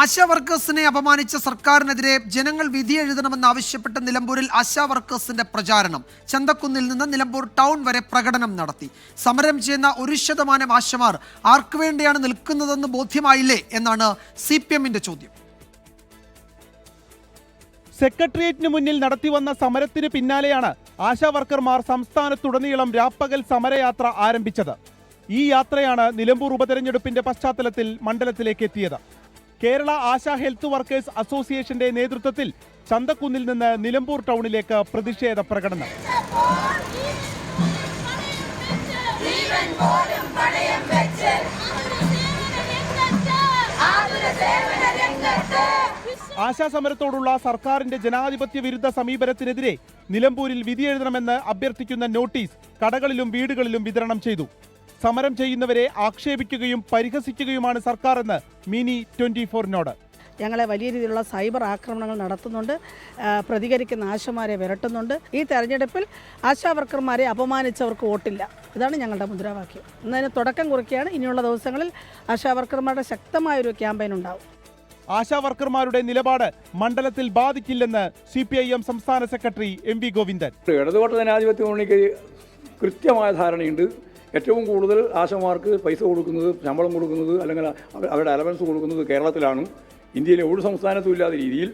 ആശാ വർക്കേഴ്സിനെ അപമാനിച്ച സർക്കാരിനെതിരെ ജനങ്ങൾ വിധി എഴുതണമെന്നാവശ്യപ്പെട്ട് നിലമ്പൂരിൽ ആശാ വർക്കേഴ്സിന്റെ പ്രചാരണം. ചന്തക്കുന്നിൽ നിന്ന് നിലമ്പൂർ ടൗൺ വരെ പ്രകടനം നടത്തി. സമരം ചെയ്യുന്ന 1% ആശമാർ ആർക്കു വേണ്ടിയാണ് നിൽക്കുന്നതെന്ന് ബോധ്യമായില്ലേ എന്നാണ് CPMന്റെ ചോദ്യം. സെക്രട്ടേറിയറ്റിന് മുന്നിൽ നടത്തിവന്ന സമരത്തിന് പിന്നാലെയാണ് ആശാ വർക്കർമാർ സംസ്ഥാനത്തുടനീളം രാപ്പകൽ സമരയാത്ര ആരംഭിച്ചത്. ഈ യാത്രയാണ് നിലമ്പൂർ ഉപതെരഞ്ഞെടുപ്പിന്റെ പശ്ചാത്തലത്തിൽ മണ്ഡലത്തിലേക്ക് എത്തിയത്. കേരള ആശാ ഹെൽത്ത് വർക്കേഴ്സ് അസോസിയേഷന്റെ നേതൃത്വത്തിൽ ചന്തക്കുന്നിൽ നിന്ന് നിലമ്പൂർ ടൗണിലേക്ക് പ്രതിഷേധ പ്രകടനം. ആശാ സമരത്തോടുള്ള സർക്കാരിന്റെ ജനാധിപത്യ വിരുദ്ധ സമീപനത്തിനെതിരെ നിലമ്പൂരിൽ വിധിയെഴുതണമെന്ന് അഭ്യർത്ഥിക്കുന്ന നോട്ടീസ് കടകളിലും വീടുകളിലും വിതരണം ചെയ്തു. സമരം ചെയ്യുന്നവരെ ആക്ഷേപിക്കുകയും പരിഹസിക്കുകയുമാണ് സർക്കാർ എന്ന് മിനി 24നോട്. ഞങ്ങളെ വലിയ രീതിയിലുള്ള സൈബർ ആക്രമണങ്ങൾ നടത്തുന്നുണ്ട്, പ്രതികരിക്കുന്ന ആശമാരെ വിരട്ടുന്നുണ്ട്. ഈ തെരഞ്ഞെടുപ്പിൽ ആശാ വർക്കർമാരെ അപമാനിച്ചവർക്ക് വോട്ടില്ല, ഇതാണ് ഞങ്ങളുടെ മുദ്രാവാക്യം. എന്നതിന് തുടക്കം കുറിക്കുകയാണ്. ഇനിയുള്ള ദിവസങ്ങളിൽ ആശാ വർക്കർമാരുടെ ശക്തമായൊരു ക്യാമ്പയിൻ ഉണ്ടാവും. ആശാ വർക്കർമാരുടെ നിലപാട് മണ്ഡലത്തിൽ ബാധിക്കില്ലെന്ന് CPIM സംസ്ഥാന സെക്രട്ടറി MV ഗോവിന്ദൻ. ഇടതുപക്ഷ ജനാധിപത്യ മുന്നണിക്ക് കൃത്യമായ ധാരണയുണ്ട്. ഏറ്റവും കൂടുതൽ ആശമാർക്ക് പൈസ കൊടുക്കുന്നത്, ശമ്പളം കൊടുക്കുന്നത്, അല്ലെങ്കിൽ അവരുടെ അലവൻസ് കൊടുക്കുന്നത് കേരളത്തിലാണ്. ഇന്ത്യയിലെ ഒരു സംസ്ഥാനത്തും ഇല്ലാത്ത രീതിയിൽ.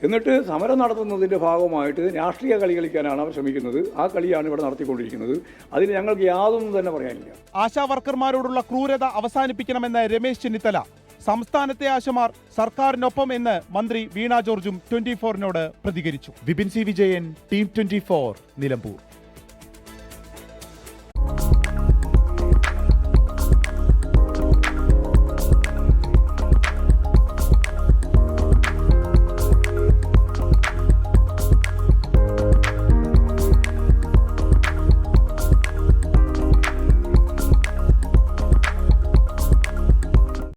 എന്നിട്ട് സമരം നടത്തുന്നതിൻ്റെ ഭാഗമായിട്ട് രാഷ്ട്രീയ കളി കളിക്കാനാണ് അവർ ശ്രമിക്കുന്നത്. ആ കളിയാണ് ഇവിടെ നടത്തിക്കൊണ്ടിരിക്കുന്നത്. അതിന് ഞങ്ങൾക്ക് യാതൊന്നും തന്നെ പറയാനില്ല. ആശാ വർക്കർമാരോടുള്ള ക്രൂരത അവസാനിപ്പിക്കണമെന്ന് രമേശ് ചെന്നിത്തല. സംസ്ഥാനത്തെ ആശമാർ സർക്കാരിനൊപ്പം എന്ന് മന്ത്രി വീണ ജോർജും 24നോട് പ്രതികരിച്ചു. Vipin C Vijayan, team 24, Nilambur.